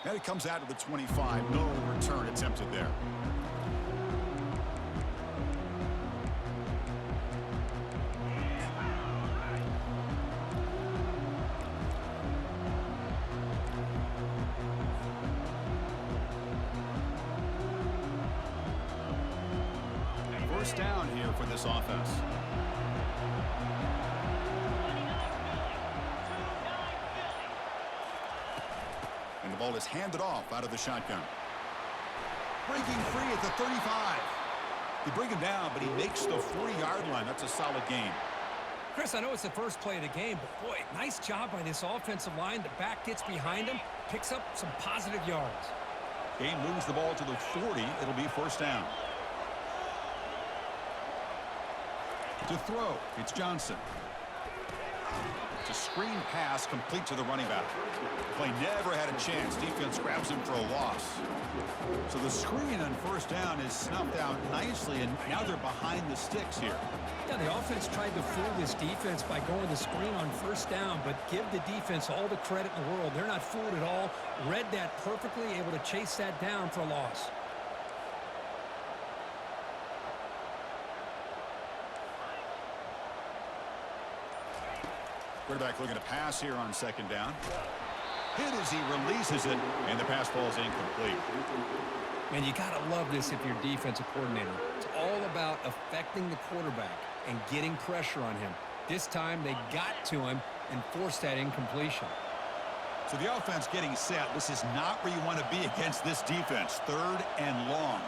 And it comes out to the 25. No return attempted there. First down here for this offense. And the ball is handed off out of the shotgun. Breaking free at the 35. They bring him down, but he makes the 40-yard line. That's a solid gain. Chris, I know it's the first play of the game, but boy, nice job by this offensive line. The back gets behind him, picks up some positive yards. Game moves the ball to the 40. It'll be first down. To throw, it's Johnson. It's a screen pass complete to the running back. Play never had a chance. Defense grabs him for a loss. So the screen on first down is snuffed out nicely, and now they're behind the sticks here. Yeah, the offense tried to fool this defense by going the screen on first down, but give the defense all the credit in the world. They're not fooled at all. Read that perfectly, able to chase that down for a loss. Quarterback looking to pass here on second down. Hit as he releases it, and the pass ball is incomplete. And you got to love this if you're a defensive coordinator. It's all about affecting the quarterback and getting pressure on him. This time they got to him and forced that incompletion. So the offense getting set. This is not where you want to be against this defense. Third and long.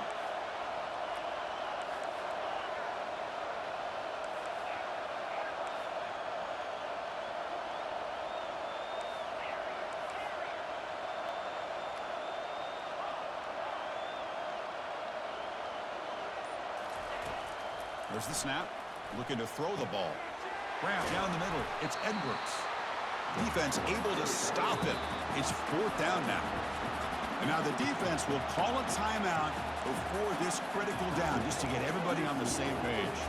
There's the snap. Looking to throw the ball. Grab down the middle. It's Edwards. Defense able to stop him. It's fourth down now. And now the defense will call a timeout before this critical down just to get everybody on the same page.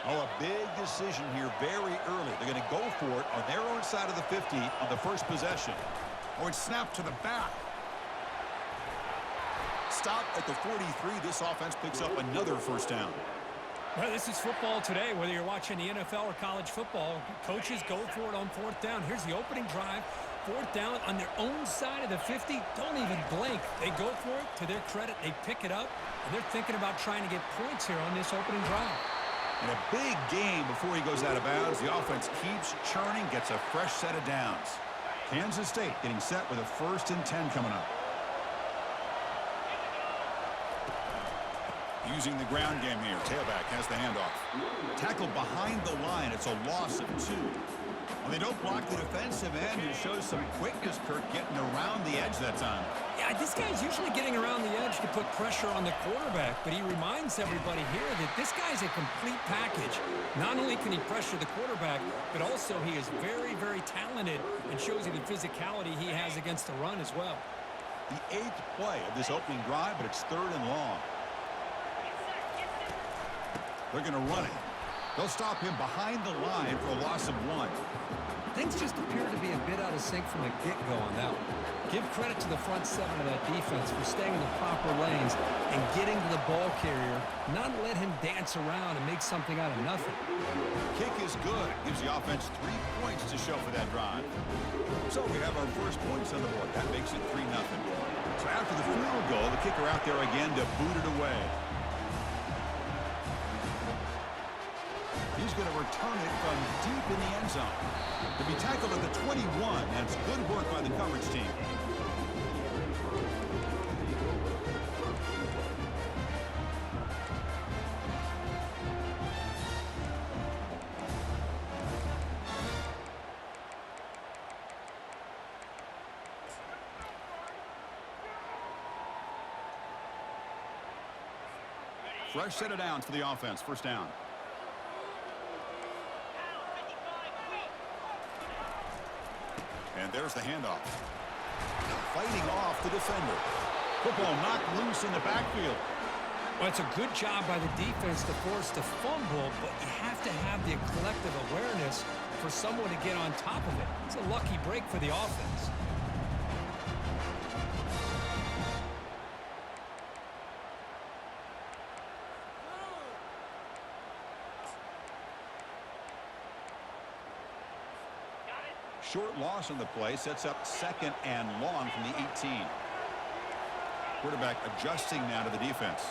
Oh, a big decision here very early. They're going to go for it on their own side of the 50 on the first possession. Oh, it's snapped to the back. Stop at the 43. This offense picks up another first down. Well, this is football today, whether you're watching the NFL or college football. Coaches go for it on fourth down. Here's the opening drive. Fourth down on their own side of the 50. Don't even blink. They go for it. To their credit, they pick it up, and they're thinking about trying to get points here on this opening drive. And a big game before he goes out of bounds. The offense keeps churning, gets a fresh set of downs. Kansas State getting set with a 1st and 10 coming up. Using the ground game here. Tailback has the handoff. Tackled behind the line. It's a loss of 2. Well, they don't block the defensive end. It shows some quickness, Kirk, getting around the edge that time. Yeah, this guy's usually getting around the edge to put pressure on the quarterback, but he reminds everybody here that this guy's a complete package. Not only can he pressure the quarterback, but also he is very, very talented and shows you the physicality he has against the run as well. The 8th play of this opening drive, but it's 3rd and long. They're going to run it. They'll stop him behind the line for a loss of 1. Things just appear to be a bit out of sync from the get-go on that one. Give credit to the front 7 of that defense for staying in the proper lanes and getting to the ball carrier, not let him dance around and make something out of nothing. Kick is good. Gives the offense 3 points to show for that drive. So we have our first points on the board. That makes it 3-0. So after the field goal, the kicker out there again to boot it away. He's going to return it from deep in the end zone. To be tackled at the 21. That's good work by the coverage team. Fresh set of downs for the offense. First down. And there's the handoff. Fighting off the defender. Football knocked loose in the backfield. Well, it's a good job by the defense to force the fumble, but you have to have the collective awareness for someone to get on top of it. It's a lucky break for the offense. Short loss on the play sets up 2nd and long from the 18. Quarterback adjusting now to the defense.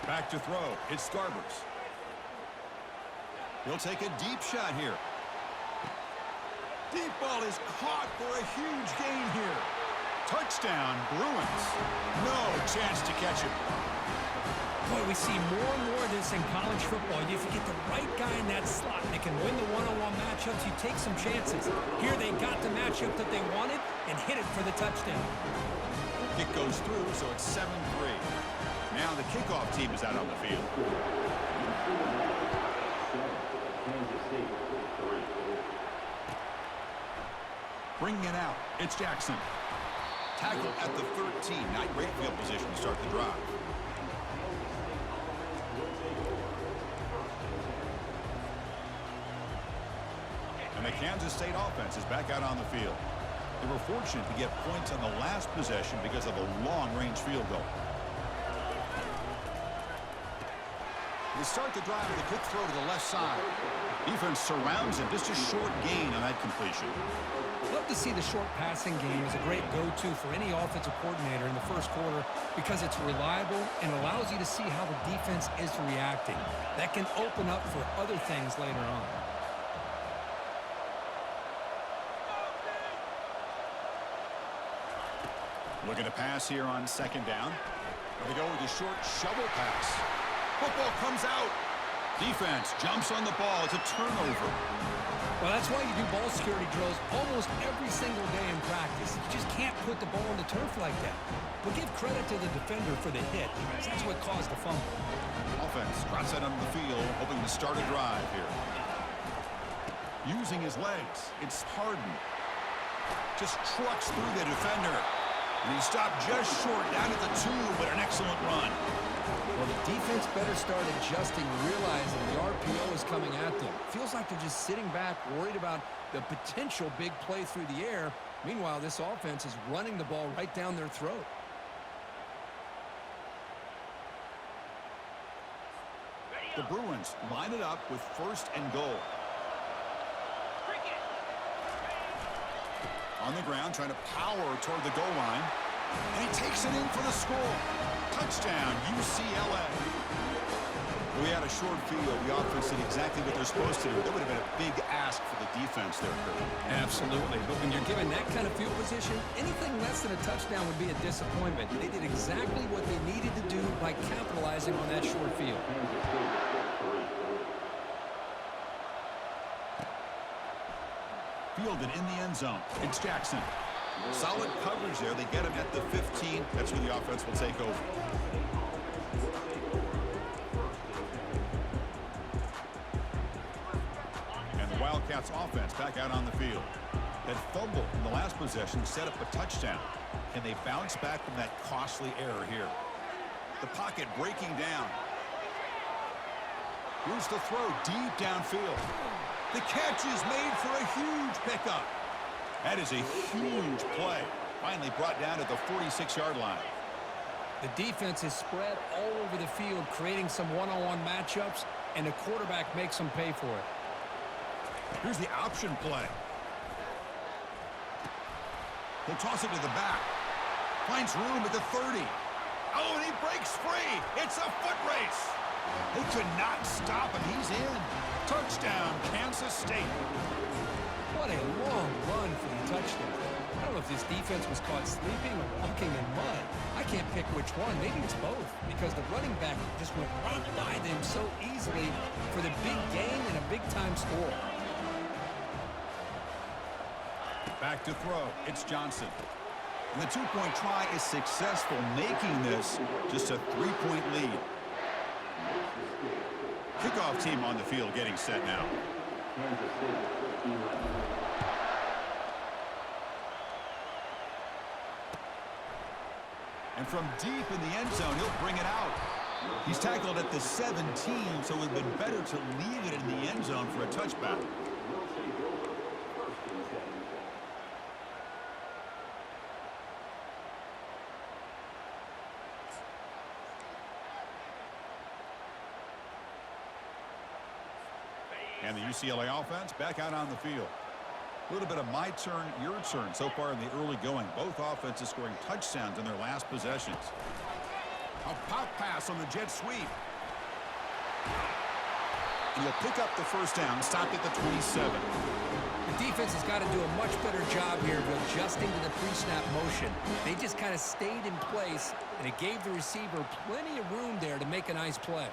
Back to throw. It's Scarbers. He'll take a deep shot here. Deep ball is caught for a huge gain here. Touchdown, Bruins. No chance to catch it. Boy, we see more and more of this in college football. If you get the right guy in that slot, they can win the one-on-one matchups. You take some chances. Here they got the matchup that they wanted and hit it for the touchdown. Kick goes through, so it's 7-3. Now the kickoff team is out on the field. Bringing it out, it's Jackson. Tackle at the 13. Not great field position to start the drive. And the Kansas State offense is back out on the field. They were fortunate to get points on the last possession because of a long-range field goal. They start the drive with a quick throw to the left side. Defense surrounds him. Just a short gain on that completion. Love to see the short passing game as a great go-to for any offensive coordinator in the first quarter because it's reliable and allows you to see how the defense is reacting. That can open up for other things later on. Looking to pass here on 2nd down. They go with a short shovel pass. Football comes out. Defense jumps on the ball. It's a turnover. Well, that's why you do ball security drills almost every single day in practice. You just can't put the ball on the turf like that. But give credit to the defender for the hit, because that's what caused the fumble. Offense trots out onto the field, hoping to start a drive here. Using his legs, it's Harden. Just trucks through the defender. And he stopped just short, down at the 2, but an excellent run. Well, the defense better start adjusting, realizing the RPO is coming at them. Feels like they're just sitting back, worried about the potential big play through the air. Meanwhile, this offense is running the ball right down their throat. The Bruins line it up with 1st and goal. On the ground, trying to power toward the goal line. And he takes it in for the score. Touchdown, UCLA. We had a short field. The offense did exactly what they're supposed to do. That would have been a big ask for the defense there, Kurt. Absolutely. But when you're given that kind of field position, anything less than a touchdown would be a disappointment. They did exactly what they needed to do by capitalizing on that short field. Fielded in the end zone. It's Jackson. Solid coverage there. They get him at the 15. That's where the offense will take over. And the Wildcats offense back out on the field. That fumble in the last possession set up a touchdown. Can they bounce back from that costly error here? The pocket breaking down. Here's the throw deep downfield. The catch is made for a huge pickup. That is a huge play. Finally brought down to the 46-yard line. The defense is spread all over the field, creating some one-on-one matchups, and the quarterback makes them pay for it. Here's the option play. He'll toss it to the back. Finds room at the 30. Oh, and he breaks free. It's a foot race. They could not stop him. He's in. Touchdown, Kansas State. What a long run for the touchdown. I don't know if this defense was caught sleeping or walking in mud. I can't pick which one. Maybe it's both, because the running back just went right by them so easily for the big gain and a big-time score. Back to throw. It's Johnson. And the two-point try is successful, making this just a three-point lead. Kickoff team on the field getting set now. from deep in the end zone. He'll bring it out. He's tackled at the 17, so it would have been better to leave it in the end zone for a touchback. And the UCLA offense back out on the field. A little bit of my turn, your turn so far in the early going. Both offenses scoring touchdowns in their last possessions. A pop pass on the jet sweep. And he'll pick up the first down, stopped at the 27. The defense has got to do a much better job here of adjusting to the pre-snap motion. They just kind of stayed in place, and it gave the receiver plenty of room there to make a nice play.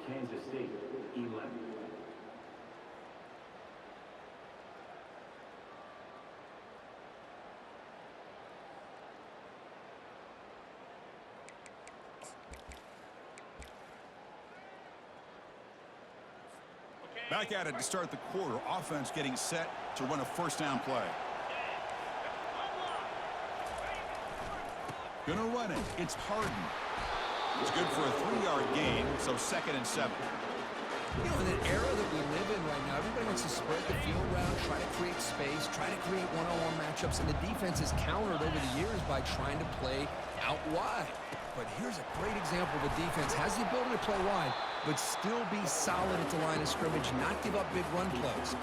Kansas State, 11. Back at it to start the quarter. Offense getting set to run a first down play. Gonna run it. It's Harden. It's good for a 3-yard gain, so 2nd and 7. You know, in an era that we live in right now, everybody wants to spread the field around, try to create space, try to create one-on-one matchups, and the defense has countered over the years by trying to play out wide. But here's a great example. The defense has the ability to play wide, but still be solid at the line of scrimmage, not give up big run plays.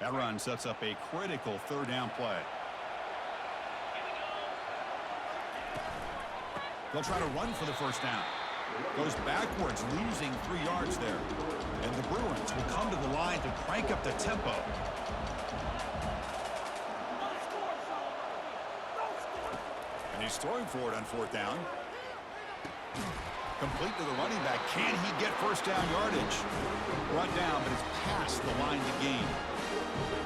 That run sets up a critical 3rd down play. They'll try to run for the first down. Goes backwards, losing 3 yards there. And the Bruins will come to the line to crank up the tempo. And he's throwing for it on 4th down. Complete to the running back. Can he get first down yardage? Brought down, but it's past the line to gain.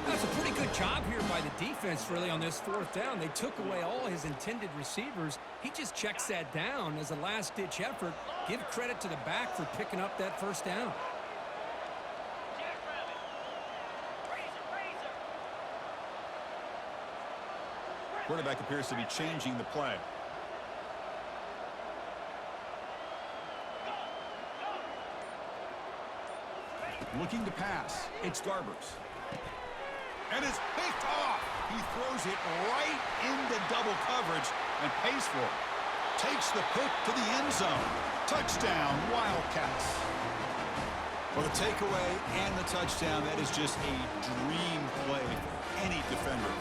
That's a pretty good job here by the defense, really, on this 4th down. They took away all his intended receivers. He just checks that down as a last-ditch effort. Give credit to the back for picking up that first down. Quarterback appears to be changing the play. Looking to pass. It's Garbers. And it's picked off. He throws it right into double coverage and pays for it. Takes the pick to the end zone. Touchdown, Wildcats. Well, the takeaway and the touchdown, that is just a dream play for any defender.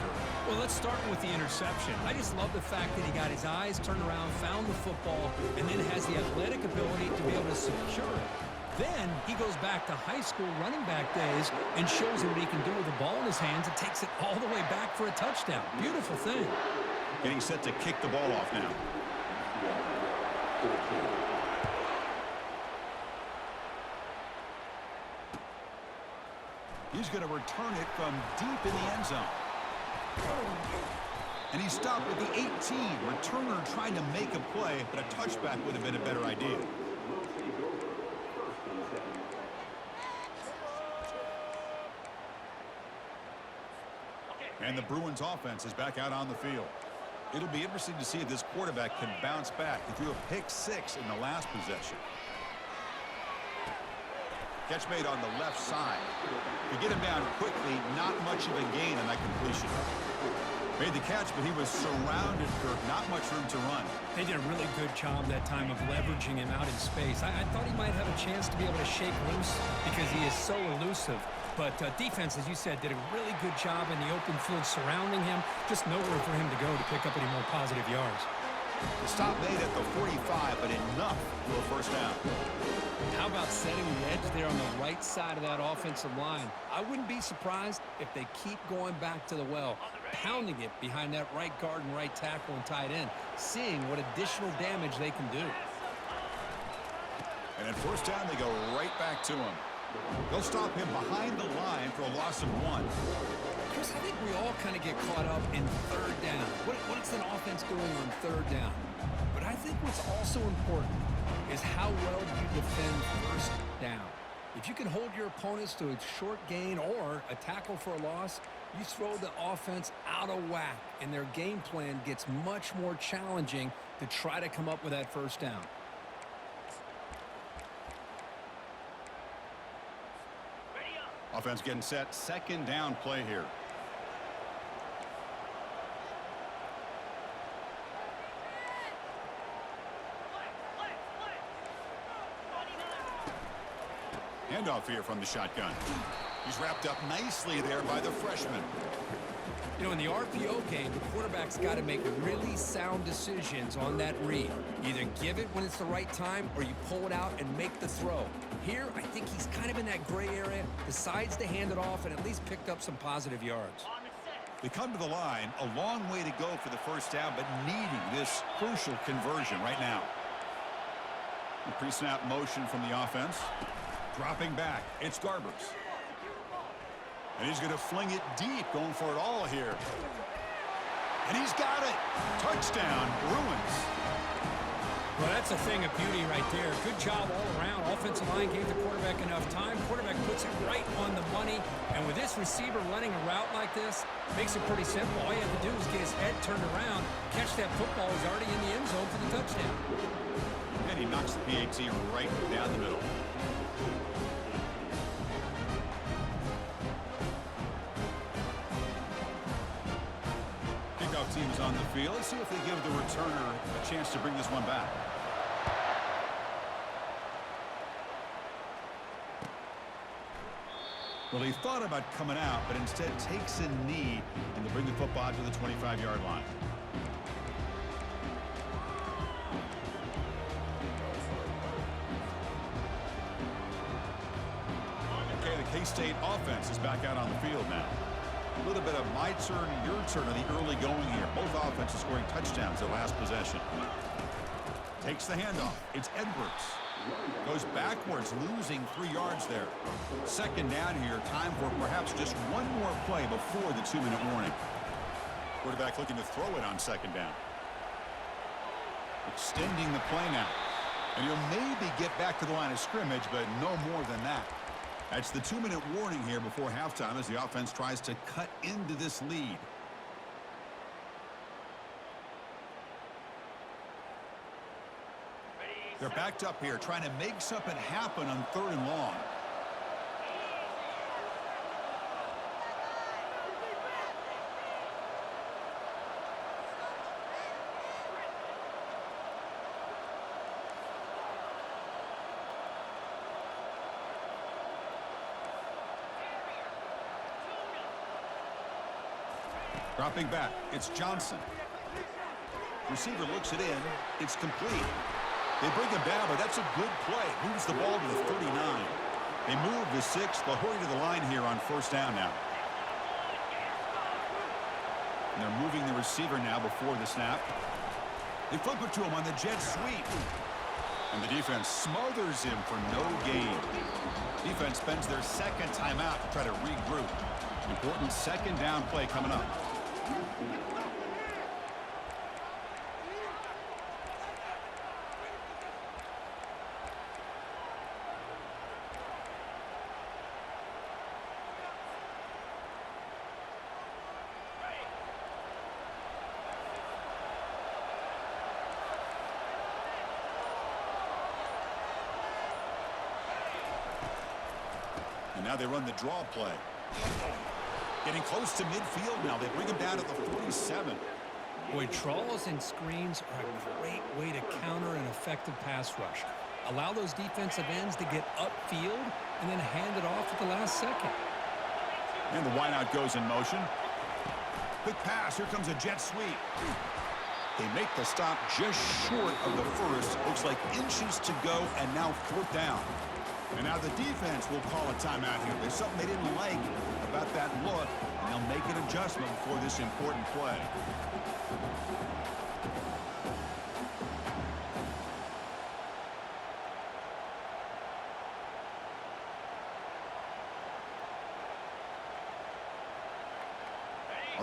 Well, let's start with the interception. I just love the fact that he got his eyes turned around, found the football, and then has the athletic ability to be able to secure it. Then he goes back to high school running back days and shows him what he can do with the ball in his hands and takes it all the way back for a touchdown. Beautiful thing. Getting set to kick the ball off now. He's going to return it from deep in the end zone. And he stopped at the 18. Returner trying to make a play, but a touchback would have been a better idea. And the Bruins offense is back out on the field. It'll be interesting to see if this quarterback can bounce back. He threw a pick-6 in the last possession. Catch made on the left side. To get him down quickly, not much of a gain on that completion. Made the catch, but he was surrounded, Kirk. Not much room to run. They did a really good job that time of leveraging him out in space. I thought he might have a chance to be able to shake loose because he is so elusive. But defense, as you said, did a really good job in the open field surrounding him. Just nowhere for him to go to pick up any more positive yards. The stop made at the 45, but enough for a first down. How about setting the edge there on the right side of that offensive line? I wouldn't be surprised if they keep going back to the well, pounding it behind that right guard and right tackle and tight end, seeing what additional damage they can do. And at first down, they go right back to him. They'll stop him behind the line for a loss of 1. Chris, I think we all kind of get caught up in third down. What's an offense doing on third down? But I think what's also important is how well you defend first down. If you can hold your opponents to a short gain or a tackle for a loss, you throw the offense out of whack, and their game plan gets much more challenging to try to come up with that first down. Offense getting set. Second down play here. Handoff here from the shotgun. He's wrapped up nicely there by the freshman. You know, in the RPO game, the quarterback's got to make really sound decisions on that read. Either give it when it's the right time or you pull it out and make the throw. Here, I think he's kind of in that gray area, decides to hand it off and at least picked up some positive yards. They come to the line, a long way to go for the first down, but needing this crucial conversion right now. The pre-snap motion from the offense. Dropping back, it's Garbers. And he's going to fling it deep, going for it all here. And he's got it. Touchdown, Bruins. Well, that's a thing of beauty right there. Good job all around. Offensive line gave the quarterback enough time. Quarterback puts it right on the money. And with this receiver running a route like this, makes it pretty simple. All you have to do is get his head turned around, catch that football. He's already in the end zone for the touchdown. And he knocks the PAT right down the middle. Teams on the field. Let's see if they give the returner a chance to bring this one back. Well, he thought about coming out, but instead takes a knee and to bring the football to the 25-yard line. Okay, the K-State offense is back out on the field now. A little bit of my turn, your turn on the early going here. Both offenses scoring touchdowns their last possession. Takes the handoff. It's Edwards. Goes backwards, losing 3 yards there. Second down here. Time for perhaps just one more play before the 2-minute warning. Quarterback looking to throw it on second down. Extending the play now. And he'll maybe get back to the line of scrimmage, but no more than that. That's the 2-minute warning here before halftime as the offense tries to cut into this lead. They're backed up here trying to make something happen on 3rd and long. Dropping back, it's Johnson. Receiver looks it in. It's complete. They bring him down, but that's a good play. Moves the ball to the 39. They move the 6. They'll hurry to the line here on first down now. And they're moving the receiver now before the snap. They flip it to him on the jet sweep. And the defense smothers him for no gain. Defense spends their second timeout to try to regroup. Important second down play coming up. And now they run the draw play. Getting close to midfield now. They bring him down at the 47. Boy, draws and screens are a great way to counter an effective pass rush. Allow those defensive ends to get upfield and then hand it off at the last second. And the wideout goes in motion. Quick pass. Here comes a jet sweep. They make the stop just short of the first. Looks like inches to go, and now 4th down. And now the defense will call a timeout here. There's something they didn't like about that look, and they'll make an adjustment for this important play.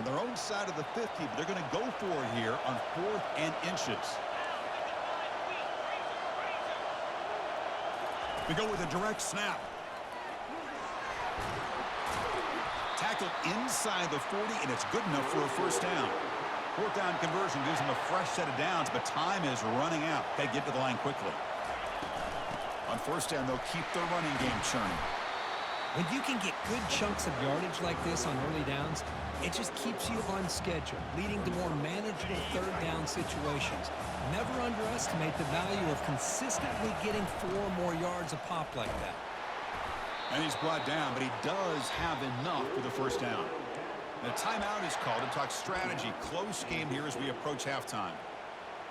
their own side of the 50, but they're going to go for it here on 4th and inches. We go with a direct snap. Tackled inside the 40, and it's good enough for a first down. 4th down conversion gives them a fresh set of downs, but time is running out. They get to the line quickly. On first down, they'll keep their running game churning. When you can get good chunks of yardage like this on early downs, it just keeps you on schedule, leading to more manageable third down situations. Never underestimate the value of consistently getting 4 more yards a pop like that. And he's brought down, but he does have enough for the first down. The timeout is called to talk strategy. Close game here as we approach halftime.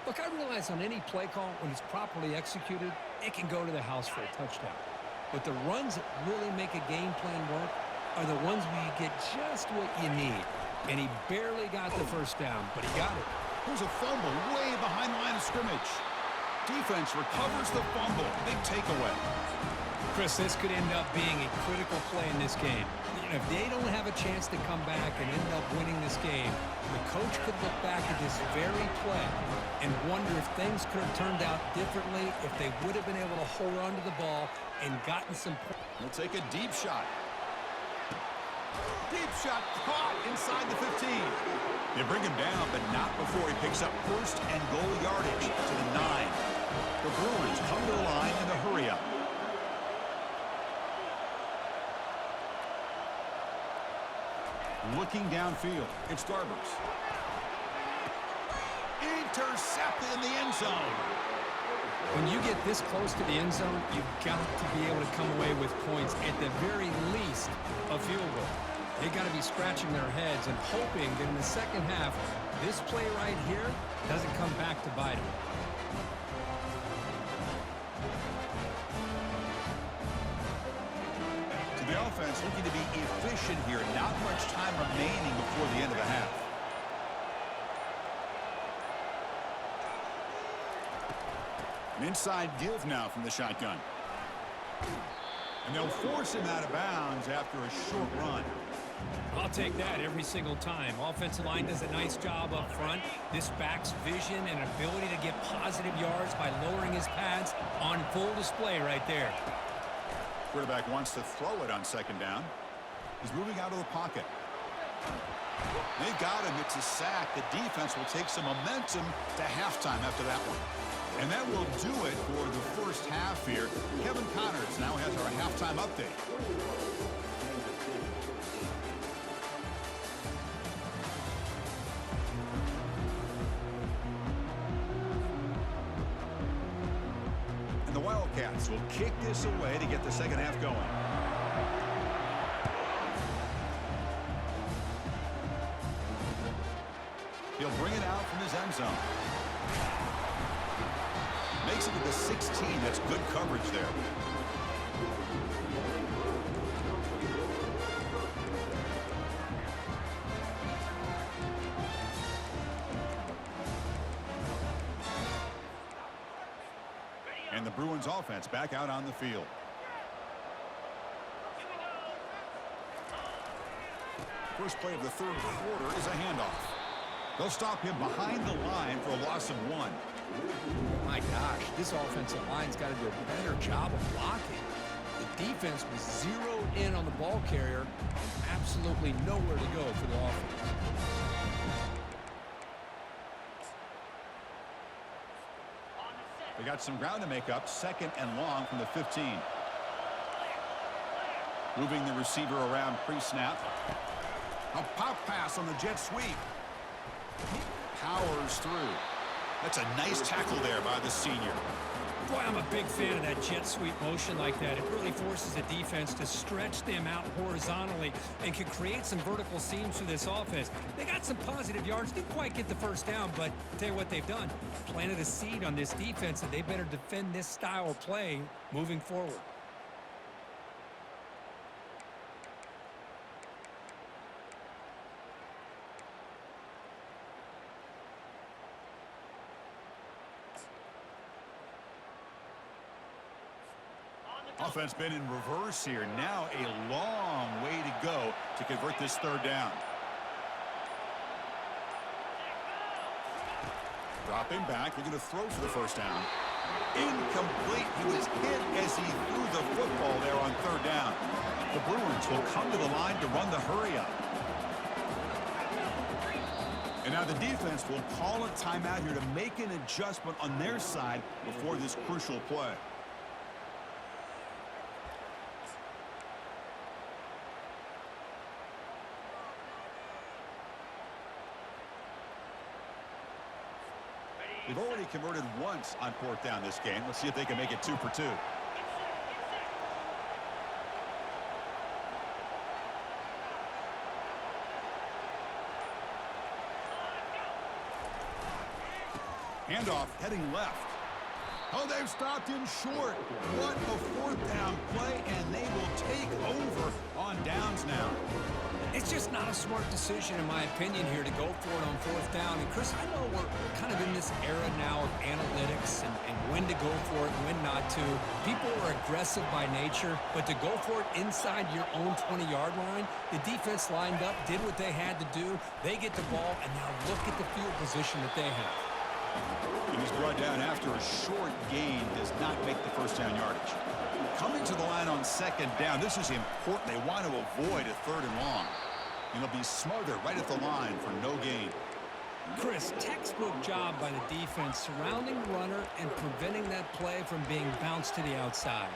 Look, I realize on any play call, when it's properly executed, it can go to the house for a touchdown. But the runs that really make a game plan work are the ones where you get just what you need. And he barely got the first down, but he got it. There's a fumble way behind the line of scrimmage. Defense recovers the fumble. Big takeaway. Chris, this could end up being a critical play in this game. You know, if they don't have a chance to come back and end up winning this game, the coach could look back at this very play and wonder if things could have turned out differently, if they would have been able to hold on to the ball and gotten some points. He'll take a deep shot. Deep shot caught inside the 15. They bring him down, but not before he picks up first and goal yardage to the 9. The Bruins come to the line in a hurry up. Looking downfield, it's Darbers. Intercepted in the end zone. When you get this close to the end zone, you've got to be able to come away with points, at the very least, a field goal. They got to be scratching their heads and hoping that in the second half, this play right here doesn't come back to bite them. To the offense, looking to be efficient here. Not much time remaining before the end of the half. An inside give now from the shotgun. And they'll force him out of bounds after a short run. I'll take that every single time. Offensive line does a nice job up front. This back's vision and ability to get positive yards by lowering his pads on full display right there. Quarterback wants to throw it on second down. He's moving out of the pocket. They've got him. It's a sack. The defense will take some momentum to halftime after that one. And that will do it for the first half here. Kevin Connors now has our halftime update. And the Wildcats will kick this away to get the second half going. He'll bring it out from his end zone. Makes it to the 16. That's good coverage there. And the Bruins offense back out on the field. First play of the third quarter is a handoff. They'll stop him behind the line for a loss of 1. My gosh, this offensive line's got to do a better job of blocking. The defense was zeroed in on the ball carrier. Absolutely nowhere to go for the offense. They got some ground to make up. Second and long from the 15. Moving the receiver around pre-snap. A pop pass on the jet sweep. Powers through. That's a nice tackle there by the senior. Boy, I'm a big fan of that jet sweep motion like that. It really forces the defense to stretch them out horizontally and can create some vertical seams for this offense. They got some positive yards. Didn't quite get the first down, but I'll tell you what they've done. Planted a seed on this defense, and they better defend this style of play moving forward. Offense been in reverse here. Now a long way to go to convert this third down. Dropping back, looking to throw for the first down. Incomplete. He was hit as he threw the football there on third down. The Bruins will come to the line to run the hurry-up. And now the defense will call a timeout here to make an adjustment on their side before this crucial play. They've already converted once on fourth down this game. Let's see if they can make it 2 for 2. Handoff heading left. Oh, they've stopped him short. What a fourth down play, and they will take over on downs now. It's just not a smart decision, in my opinion, here to go for it on fourth down. And, Chris, I know we're kind of in this era now of analytics and when to go for it and when not to. People are aggressive by nature, but to go for it inside your own 20-yard line, the defense lined up, did what they had to do. They get the ball, and now look at the field position that they have. And he's brought down after a short gain, does not make the first down yardage. Coming to the line on second down, this is important. They want to avoid a third and long. And they'll be smothered right at the line for no gain. Chris, textbook job by the defense surrounding the runner and preventing that play from being bounced to the outside.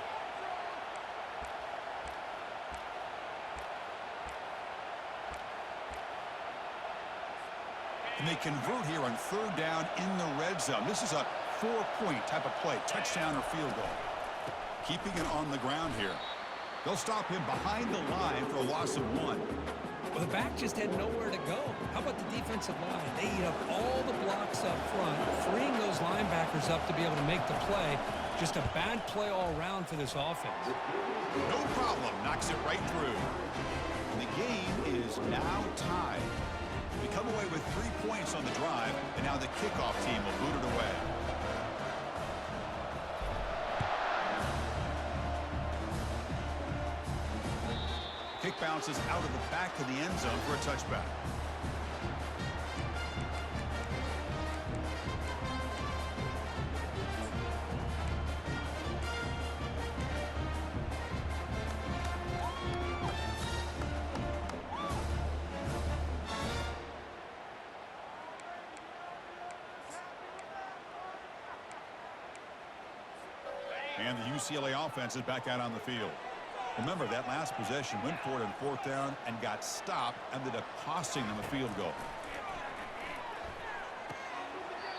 And they convert here on third down in the red zone. This is a 4-point type of play, touchdown or field goal. Keeping it on the ground here. They'll stop him behind the line for a loss of 1. Well, the back just had nowhere to go. How about the defensive line? They eat up all the blocks up front, freeing those linebackers up to be able to make the play. Just a bad play all around for this offense. No problem. Knocks it right through. And the game is now tied. We come away with 3 points on the drive, and now the kickoff team will boot it away. Kick bounces out of the back of the end zone for a touchback. And the UCLA offense is back out on the field. Remember, that last possession went for it on fourth down and got stopped, ended up costing them a field goal.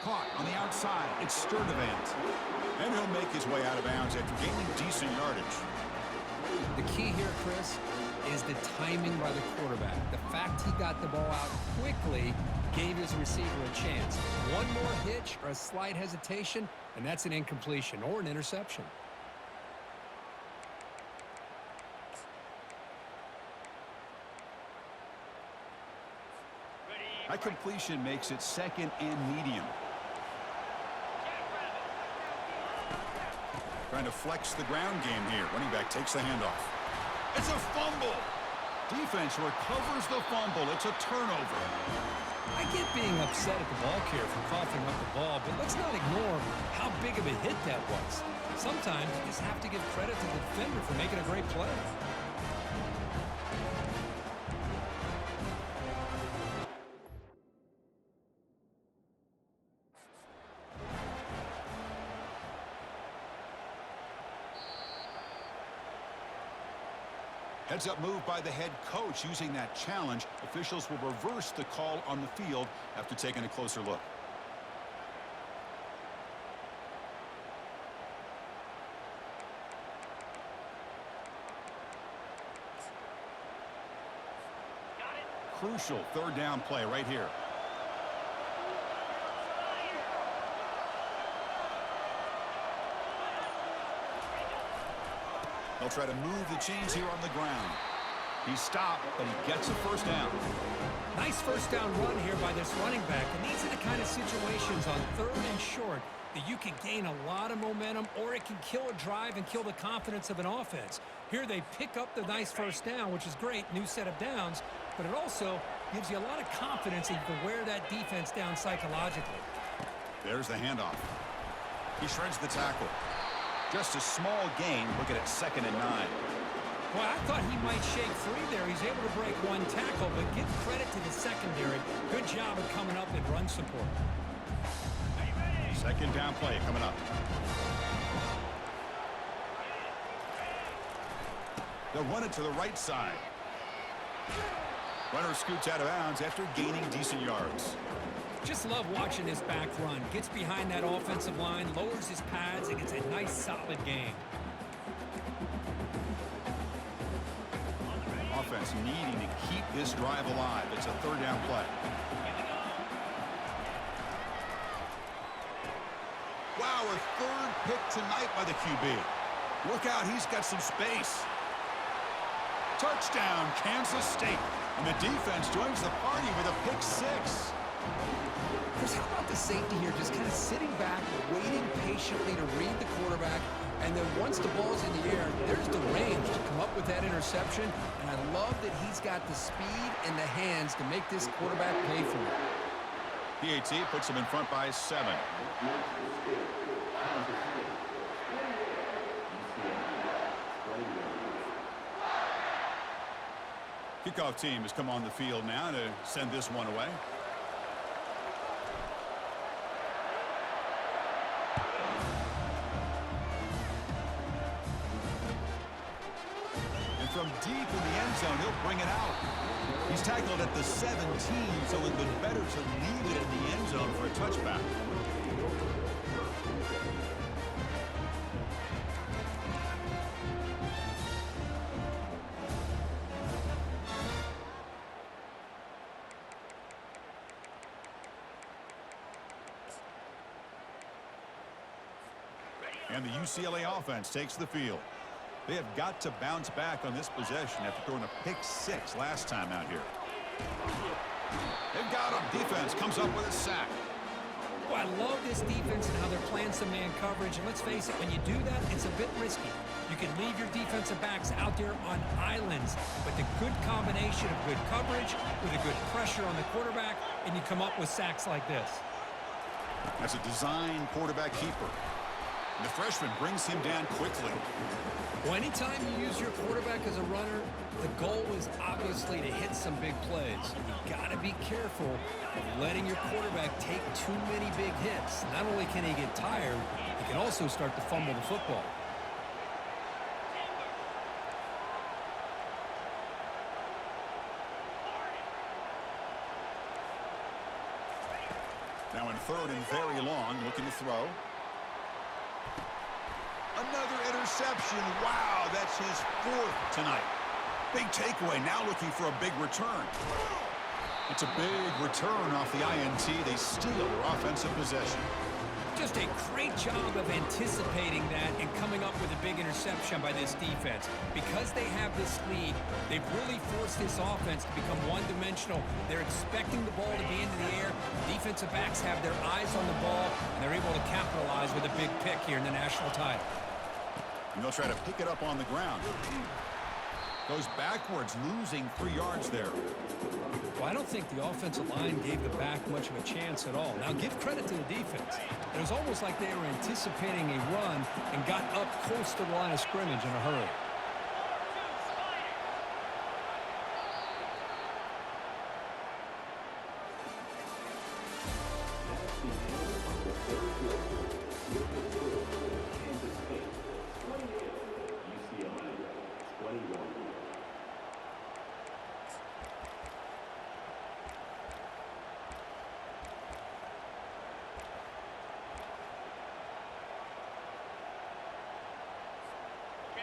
Caught on the outside. It's Sturdivant. And he'll make his way out of bounds after gaining decent yardage. The key here, Chris, is the timing by the quarterback. The fact he got the ball out quickly gave his receiver a chance. One more hitch or a slight hesitation, and that's an incompletion or an interception. That completion makes it second and medium. Trying to flex the ground game here. Running back takes the handoff. It's a fumble. Defense recovers the fumble. It's a turnover. I get being upset at the ball carrier for coughing up the ball, but let's not ignore how big of a hit that was. Sometimes you just have to give credit to the defender for making a great play. Heads-up move by the head coach. Using that challenge, officials will reverse the call on the field after taking a closer look. Crucial third down play right here. They'll try to move the chains here on the ground. He stopped, but he gets a first down. Nice first down run here by this running back. And these are the kind of situations on third and short that you can gain a lot of momentum, or it can kill a drive and kill the confidence of an offense. Here they pick up the nice first down, which is great, new set of downs, but it also gives you a lot of confidence that you can wear that defense down psychologically. There's the handoff. He shreds the tackle. Just a small gain. Looking at 2nd and 9. Well, I thought he might shake free there. He's able to break one tackle, but give credit to the secondary. Good job of coming up and run support. 2nd down play coming up. They'll run it to the right side. Runner scoots out of bounds after gaining decent yards. Just love watching this back run. Gets behind that offensive line, lowers his pads, and gets a nice, solid gain. Offense needing to keep this drive alive. It's a 3rd down play. Wow, a 3rd pick tonight by the QB. Look out, he's got some space. Touchdown, Kansas State. And the defense joins the party with a pick 6. Chris, how about the safety here just kind of sitting back, waiting patiently to read the quarterback, and then once the ball's in the air, there's the range to come up with that interception, and I love that he's got the speed and the hands to make this quarterback pay for it. PAT puts him in front by 7. Kickoff team has come on the field now to send this one away. And from deep in the end zone, he'll bring it out. He's tackled at the 17, so it would have been better to leave it in the end zone for a touchback. And the UCLA offense takes the field. They have got to bounce back on this possession after throwing a pick 6 last time out here. They've got him. Defense comes up with a sack. Well, I love this defense and how they're playing some man coverage. And let's face it, when you do that, it's a bit risky. You can leave your defensive backs out there on islands, but the good combination of good coverage with a good pressure on the quarterback, and you come up with sacks like this. That's a design quarterback keeper. And the freshman brings him down quickly. Well, anytime you use your quarterback as a runner, the goal is obviously to hit some big plays. You got to be careful of letting your quarterback take too many big hits. Not only can he get tired, he can also start to fumble the football. Now in 3rd and very long, looking to throw. Another interception. Wow, that's his 4th tonight. Big takeaway. Now looking for a big return. It's a big return off the INT. They steal their offensive possession. Just a great job of anticipating that and coming up with a big interception by this defense. Because they have this lead, they've really forced this offense to become one-dimensional. They're expecting the ball to be into the air. Defensive backs have their eyes on the ball, and they're able to capitalize with a big pick here in the national title. And they'll try to pick it up on the ground. Goes backwards, losing 3 yards there. Well, I don't think the offensive line gave the back much of a chance at all. Now, give credit to the defense. It was almost like they were anticipating a run and got up close to the line of scrimmage in a hurry.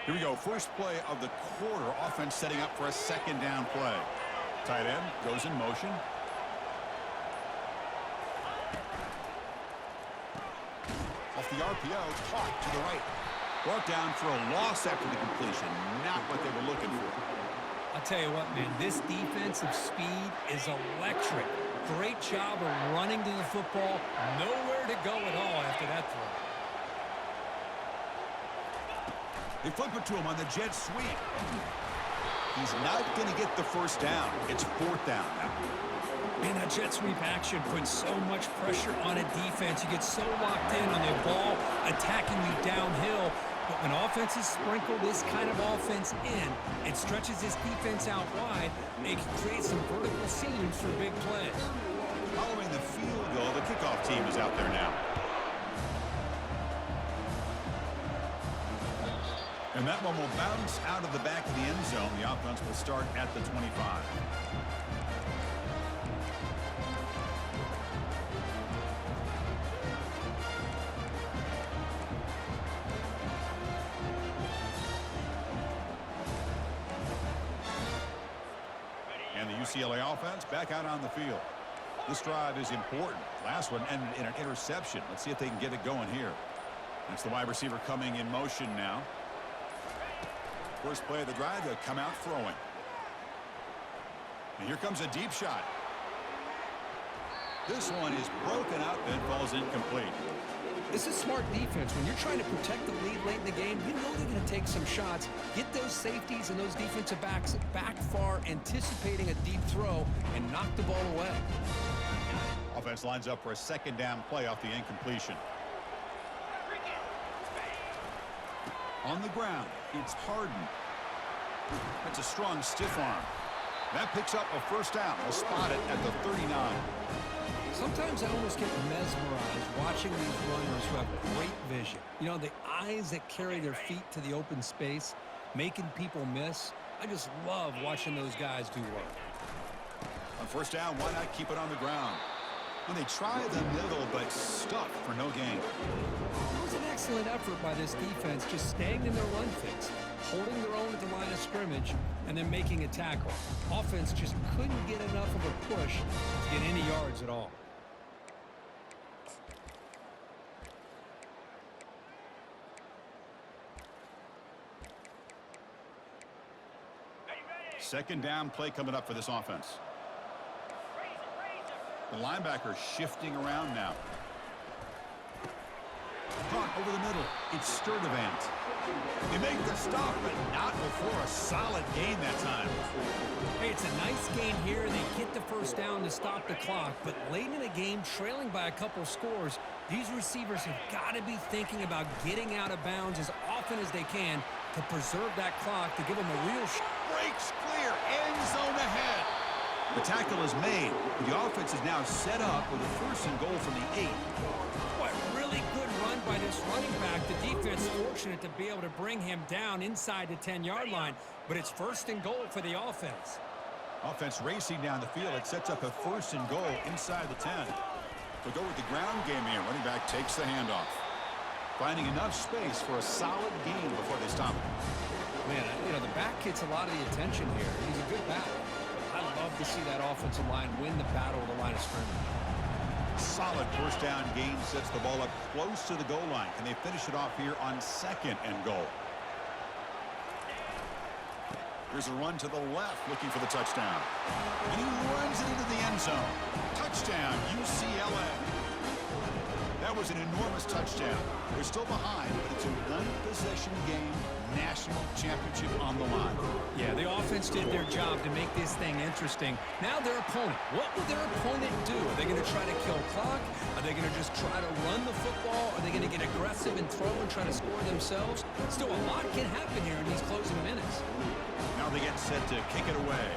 Here we go. First play of the quarter. Offense setting up for a 2nd down play. Tight end goes in motion. Off the RPO, caught to the right. Brought down for a loss after the completion. Not what they were looking for. I'll tell you what, man, this defensive speed is electric. Great job of running to the football. Nowhere to go at all after that throw. They flip it to him on the jet sweep. He's not going to get the first down. It's 4th down now. Man, that jet sweep action puts so much pressure on a defense. You get so locked in on the ball attacking you downhill. But when offenses sprinkle this kind of offense in, it stretches this defense out wide. It can create some vertical seams for big plays. Following the field goal, the kickoff team is out there now. And that one will bounce out of the back of the end zone. The offense will start at the 25. And the UCLA offense back out on the field. This drive is important. Last one ended in an interception. Let's see if they can get it going here. That's the wide receiver coming in motion now. First play of the drive, they'll come out throwing. And here comes a deep shot. This one is broken up and falls incomplete. This is smart defense. When you're trying to protect the lead late in the game, you know they're going to take some shots, get those safeties and those defensive backs back far, anticipating a deep throw, and knock the ball away. Offense lines up for a second down play off the incompletion. On the ground, it's Harden. That's a strong stiff arm. That picks up a first down. We'll spot it at the 39. Sometimes I almost get mesmerized watching these runners who have great vision. You know, the eyes that carry their feet to the open space, making people miss. I just love watching those guys do work. On first down, why not keep it on the ground? And they try the middle, but stuck for no gain. It was an excellent effort by this defense, just staying in their run fix, holding their own at the line of scrimmage, and then making a tackle. Offense just couldn't get enough of a push to get any yards at all. Second down play coming up for this offense. The linebacker shifting around now. Caught over the middle. It's Sturdivant. They make the stop, but not before a solid gain that time. Hey, it's a nice gain here. They get the first down to stop the clock, but late in the game, trailing by a couple scores, these receivers have got to be thinking about getting out of bounds as often as they can to preserve that clock, to give them a real shot. Breaks clear. End zone ahead. The tackle is made. The offense is now set up with a first and goal from the 8. What really good run by this running back. The defense fortunate to be able to bring him down inside the 10-yard line, but it's first and goal for the offense. Offense racing down the field. It sets up a first and goal inside the 10. They'll go with the ground game here. Running back takes the handoff. Finding enough space for a solid gain before they stop him. Man, you know, the back gets a lot of the attention here. He's a good back. I love to see that offensive line win the battle of the line of scrimmage. Solid first down gain sets the ball up close to the goal line. Can they finish it off here on second and goal? Here's a run to the left looking for the touchdown. And he runs it into the end zone. Touchdown, UCLA. That was an enormous touchdown. They're still behind, but it's a one-possession game, national championship on the line. Yeah, the offense did their job to make this thing interesting. Now their opponent. What will their opponent do? Are they going to try to kill clock? Are they going to just try to run the football? Are they going to get aggressive and throw and try to score themselves? Still, a lot can happen here in these closing minutes. Now they get set to kick it away.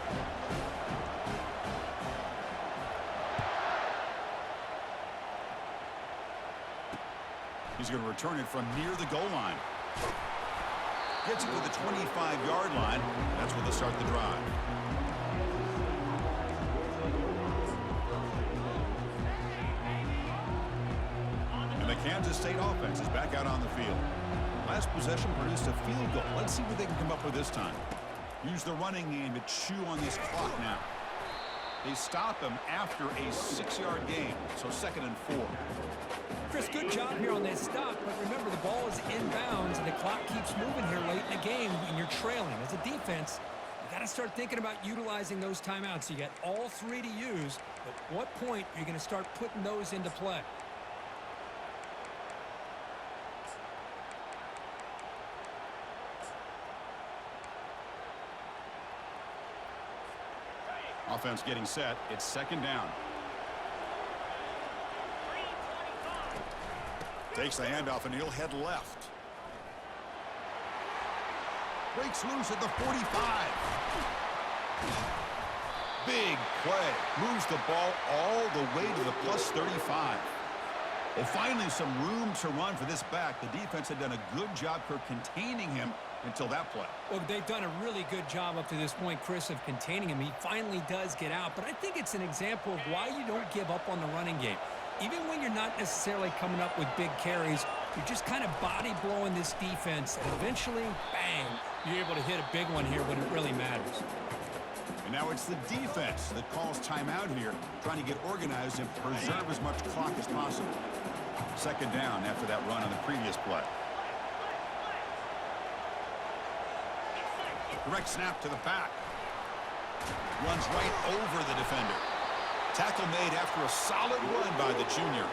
He's going to return it from near the goal line. Gets it to the 25-yard line. That's where they'll start the drive. And the Kansas State offense is back out on the field. Last possession produced a field goal. Let's see what they can come up with this time. Use the running game to chew on this clock now. They stop him after a 6-yard gain, so second and 4. Chris, good job here on that stop, but remember the ball is inbounds and the clock keeps moving here late in the game when you're trailing. As a defense, you got to start thinking about utilizing those timeouts. You got all 3 to use, but at what point are you going to start putting those into play? Offense getting set. It's second down. Takes the handoff, and he'll head left. Breaks loose at the 45. Big play. Moves the ball all the way to the plus 35. Well, finally, some room to run for this back. The defense had done a good job for containing him until that play. Well, they've done a really good job up to this point, Chris, of containing him. He finally does get out, but I think it's an example of why you don't give up on the running game. Even when you're not necessarily coming up with big carries, you're just kind of body blowing this defense, and eventually, bang, you're able to hit a big one here when it really matters. And now it's the defense that calls timeout here, trying to get organized and preserve as much clock as possible. Second down after that run on the previous play. Direct snap to the back. Runs right over the defender. Tackle made after a solid run by the junior.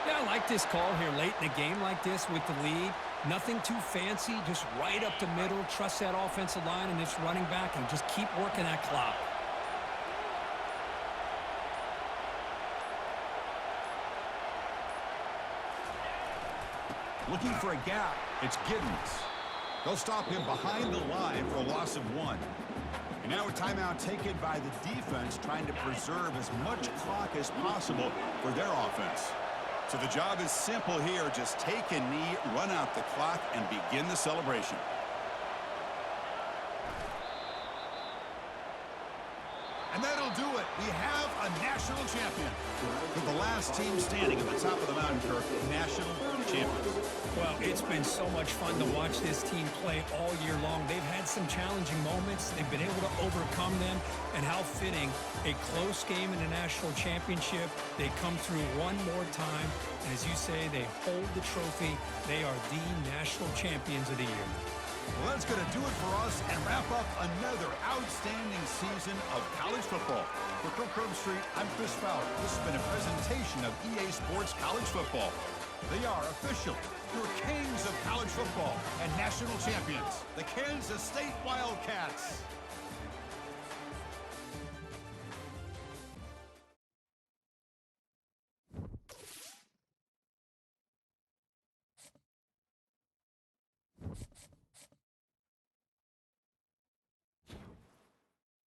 Yeah, I like this call here late in the game like this with the lead. Nothing too fancy, just right up the middle. Trust that offensive line and this running back and just keep working that clock. Looking for a gap. It's Giddens. They'll stop him behind the line for a loss of 1. And now a timeout taken by the defense, trying to preserve as much clock as possible for their offense. So the job is simple here. Just take a knee, run out the clock, and begin the celebration. And that'll do it. We have a national champion. For the last team standing at the top of the mountain, Kirk, national champions. Well, it's been so much fun to watch this team play all year long. They've had some challenging moments. They've been able to overcome them. And how fitting, a close game in the national championship. They come through one more time. And as you say, they hold the trophy. They are the national champions of the year. Well, that's going to do it for us and wrap up another outstanding season of college football. For Kirk Herbstreit, I'm Chris Fowler. This has been a presentation of EA Sports College Football. They are officially your kings of college football and national champions, the Kansas State Wildcats.